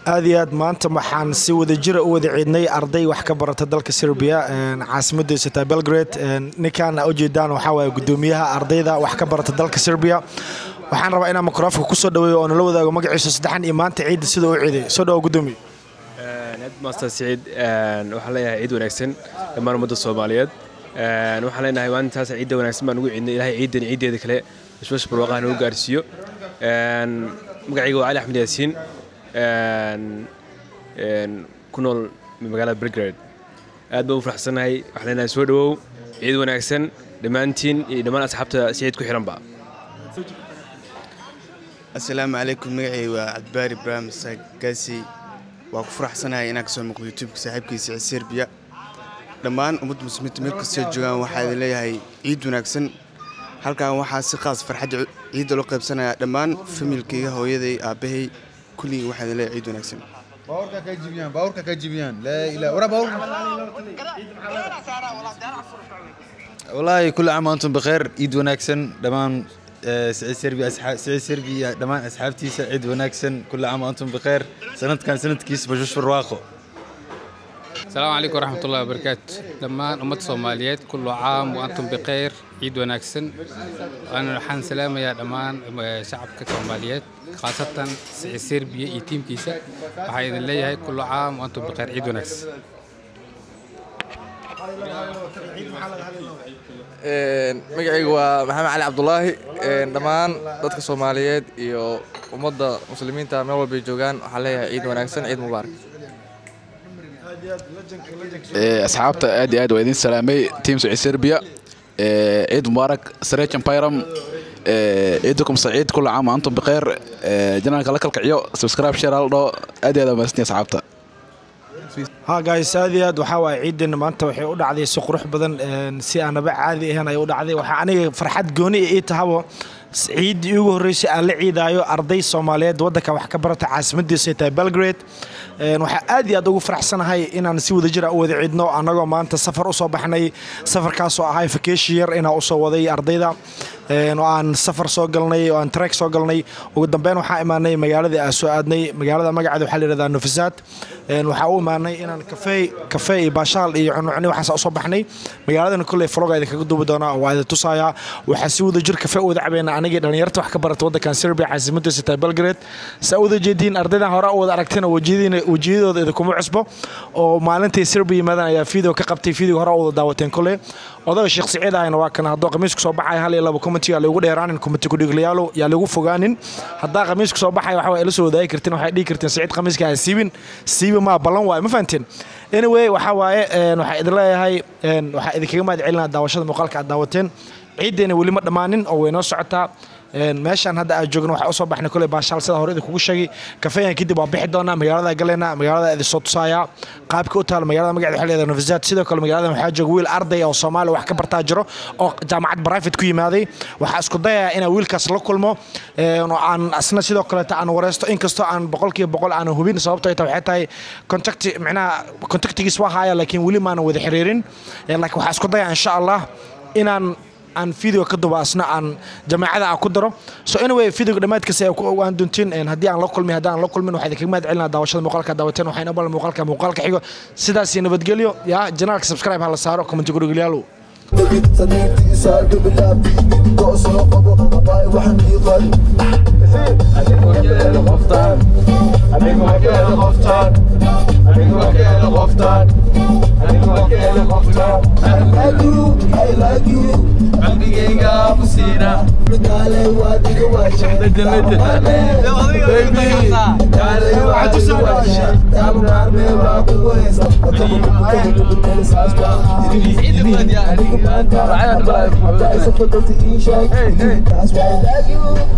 aad maanta waxaan si wada jir u wada ciidnay arday wax ka barata dalka Serbia caasimaddiisa ta Belgrade ninkan u jeedaan waxa way gudoomiyaha ardayda wax ka barata dalka Serbia waxaan rabaa inaan mikrofoonka ku soo dhaweeyo oo la wadaago magaciisa saddexan iyo maanta ciid sida uu ciiday soo dhaw gudoomiye master Said waxaan leeyahay ciid wanaagsan dhammaan ummadda Soomaaliyeed waxaan leenahay maantaas ciid wanaagsan baan ugu ciidnay ilaahay ciideeda kale iswash barwaaqahan ugu gaarsiiyo magacaygu waa Ali Axmed Yaasiin كنول مقالة بريغريد أدبو فرحسناي وحنا نسودو عيد وناكسن دمانتين دمان أصحابته سعيد كحرم با السلام عليكم معي وعباري برام ساقاسي وفرح سناي إناكسون مقو يوتيوب كساحبكي سعيد سيربيا دمان أمود مسميت ملك سيجوان وحاد ليهاي عيد وناكسن halkan waxa si qaas farxad ciid loo qaybsanaya dhamaan familkayga hooyaday aabahay kulli waxa la ciid wanaagsan باورك كجيبيان لا اله ورا باور والله كل عام وانتم بخير عيد وناكسن دمان سعيد سيربي سعيد سيربي دمان اصحابتي سعيد وناكسن كل عام وانتم بخير سنه كان سنه كيس بجوش في الرواقه السلام عليكم ورحمة الله وبركاته دمان أمة الصوماليات كل عام وأنتم بخير عيد وناكسن أنا حان سلامة يا دمان شعب كصوماليات خاصة سيربيا يتيم كيسة وحيد الله هاي كل عام وأنتم بخير عيد وناكسن magacaygu waa maxamed cali cabdullaahi dhammaan dadka Soomaaliyeed iyo ummadda muslimiinta meel walba ay joogaan waxaan leeyahay ciid wanaagsan ciid mubaarak أصحابته أدي ويدين سلامي تيم سعيد سيربيا عيد مبارك سريج امبايرم عيدكم سعيد كل عام وأنتم بخير جناك لك الكعيو سبسكرايب شير الله أدي ما سني أصحابته ها جايز aad waxa way ciidina maanta waxay u dhacday si qurux badan si aan ba caadi ahayn ay u dhacday waxa aniga farxad gooni ee tahabo ciid ugu horeysay aan la ciidayo arday Soomaaliyeed wadanka wax ka barata caasimaddiisa ta Belgrade waxa aad ugu faraxsanahay inaan si wada jir ah u wada ciidno anagoo maanta safar u soo baxnay safarkaas oo ahay vacation yar inaan u soo waday ardayda oo aan safar soo galnay oo aan trek soo galnay ugu dambeyn waxa imaanay magaalada aan soo aadnay magaalada magaceedu waxa la yiraahdaa Novigrad waxa uu imaanay inaan kafee iyo baashaal iyo cuncuni waxa soo baxnay magaaladana kulay vlog-ayda kaga duubi doona oo ay tusaya waxa si wada jir kafee wada cabeena aniga dhalinyarta wax ka barata wadankan Serbia caasimaddiisa ta Belgrade saawada jeedin ardayda hore oo wada aragtayna wajiyadooda kuma cusbo oo maalintii Serbia yimaadaan ayaa video ka qabtay video hore oo daawateen kulay odaga Sheekh Saciid ayna waa kan hadoo qamiisku soo baxay hal iyo laba comment yaa lagu dheeraanin comment ku dhiglayaalo yaa lagu fogaanin hadaa qamiisku soo baxay waxa ay la soo wadaay kartiin waxa dhigi kartiin Saciid qamiiska ay siiba ma balan waay ma fahanteen anyway waxa waaye waxa idin leeyahay waxa idinkaga mahad celinaa daawashada muuqaalka aad daawateen ciideena wali ma dhamaanin oo way noo socotaa meeshan hadda aan joogno waxa u soo baxnay kulay baashaal sida hore idinku sheegay kafeeyan kadib waa bixi doona magaalada galena magaalada idin soo tusaya qaabka u taal magaalada magaceedu waxa leedahay Novigrad sidoo kale magaalada waxa jooga wiil arday oo Soomaali wax ka bartaa jiro oo jaamacad private ku yimaaday waxa isku dayaa in wiilkaas la kulmo oo aan asna sidoo kale aan wareysto inkastoo aan 100% aan hubin sababtoo ay tahay contactigiis waa haya laakiin wali ma aan wada xiriirin laakiin waxa isku dayaa insha Allah inaan aan video ka duba asna aan jamaacada ku daro so anyway video dhamaadkiisa ay ku ogaan doontiin hadii aan la kulmay hadaan la kulmin waxa idinkaga mahad celinaa daawashada muuqaalka daawateen waxayna bal muuqaalka xigo sidaas nabadgelyo ya janaalka subscribe ha la saaro comment ku dhiglayaalo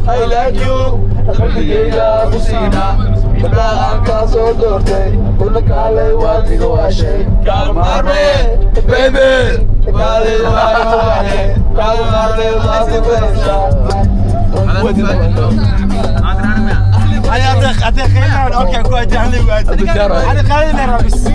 I like you. qalbigayga ku siina badaan ka soo doortay kuna kale waadiga waashay kalmarme baby kale waashay kalmarme waadiga أنا خلينا أوكي كويس جاهلي أنا خلينا رابس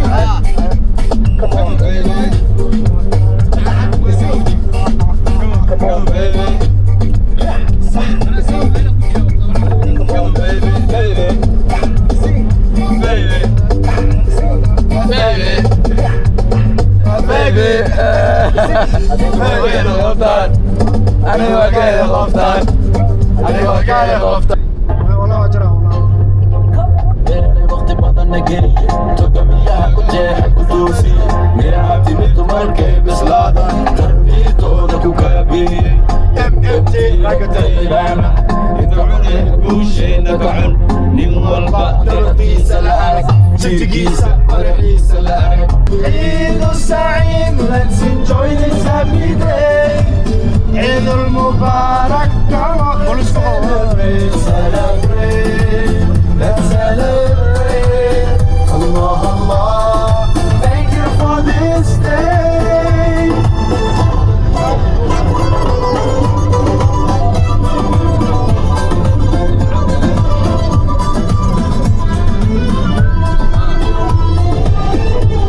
baby Let's enjoy this happy day. Eid al-Mubarak, come on, let's celebrate, celebrate, let's celebrate. Allah, Allah, thank you for this day.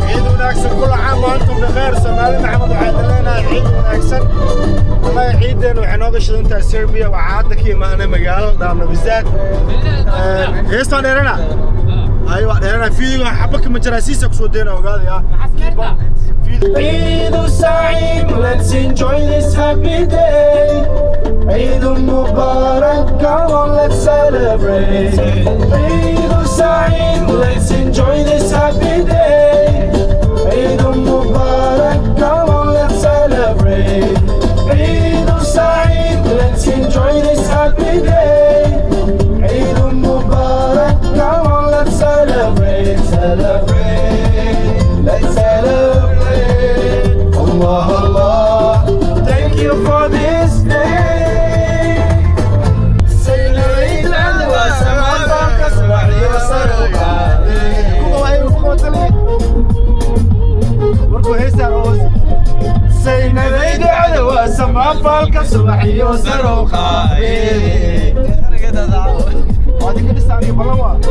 عيد وناكسن كل عام وانتم بخير. سمالي محمد وعادل لنا عيد وناكسن. ما عيدنا وحنا قشطة سربيا وعادك معنا مقال دامنا بالذات. هيستان ديرنا. أيوة ديرنا فيديو حبك مجراسيس أقصد دينا وقال يا. عيد سعيد. Let's enjoy this happy day. عيد مبارك. Come on, let's celebrate. عيد سعيد. Let's enjoy this happy day. عيد مبارك. Come on, let's celebrate. عيد سعيد. Let's enjoy this happy day. عيد مبارك. Come on, let's celebrate, celebrate. Let's celebrate. Allah, Allah, thank you for this day. Say la ilaha فالك صباحي وسروقة وهذه كل ساعة بلوا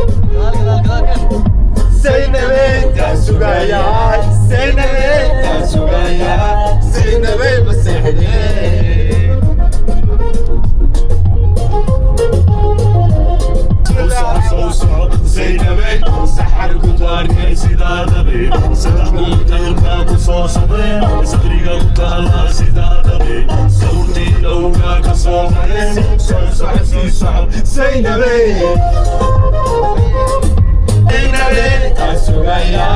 سينبي تسوقيا سينبي تسوقيا سينبي مسيحي زينبي سحر كتارك سيدادبي سدحكم تلقاك صوصبي صدريك كتالا سيدادبي صوتي لوكاك صوصبي صوصح سيصعب زينبي زينبي تسوقيا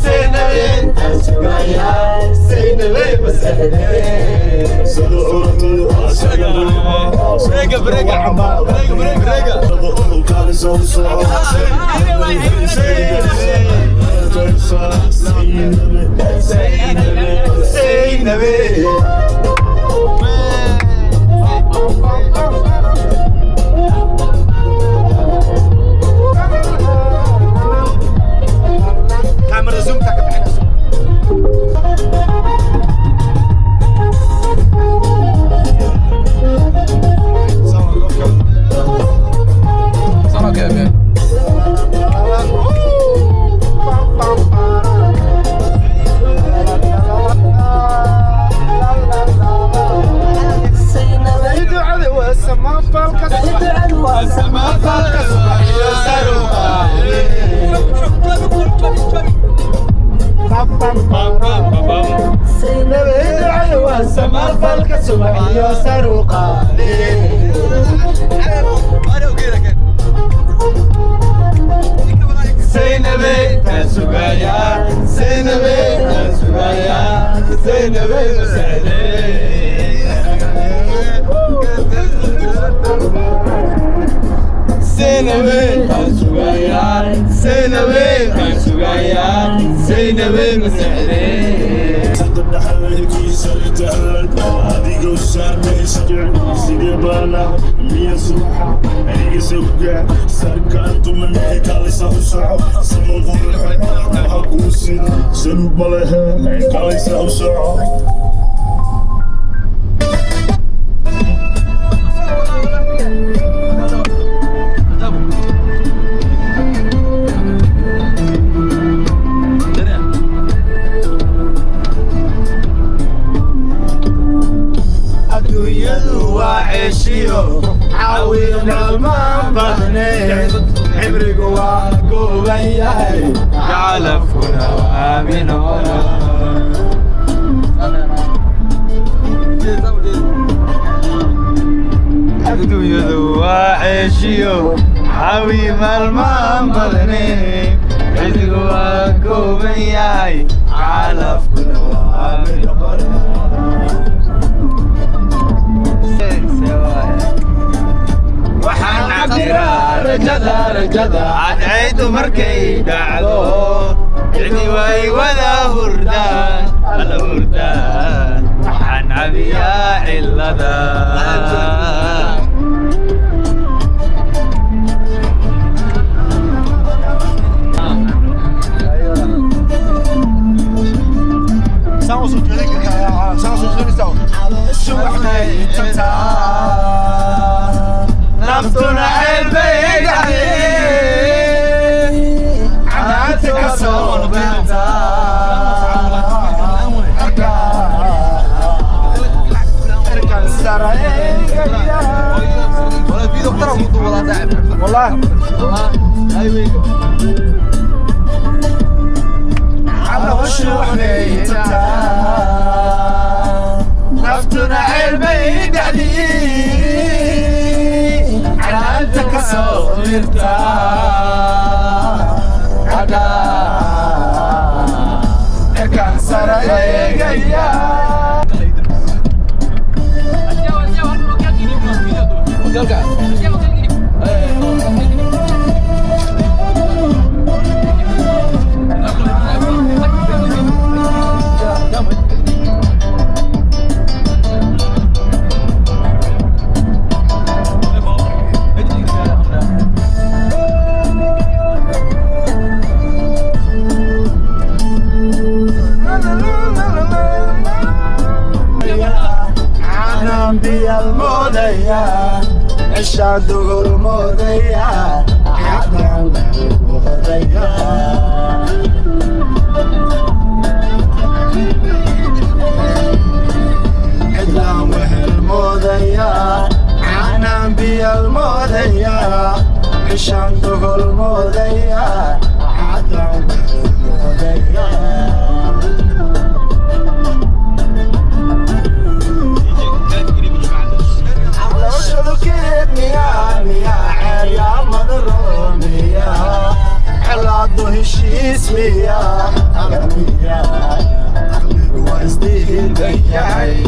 زينبي تسوقيا زينبي مسحني صدورتي بريقة بريقة بريقة بريقة كان صوص زينبي كاميرا زوم تاك بحنا adduunyadu waa ceeshiyo xawi maalmaan badane xidigu waa kooban yahay calafkuna waa mid qoran waxaan cabdiraa rajada cadceedu markay dhacdo cidi way wada hurdaan alla hurdaan waxaan cabiyaa cilada naftuna ceelbay dhacday canaanta ka soo birta erkan saraeegaya caloshu waxbay tataa naftuna ceelbay dhacday canaanta ka soo birta erkan saraeegaya عشان دغل موديا عدنا موديا عدنا وهل موديا عنا بيا الموديا عشان دغل موديا عدنا موديا هشيس ميا عقليا عقلي وازدي البياعي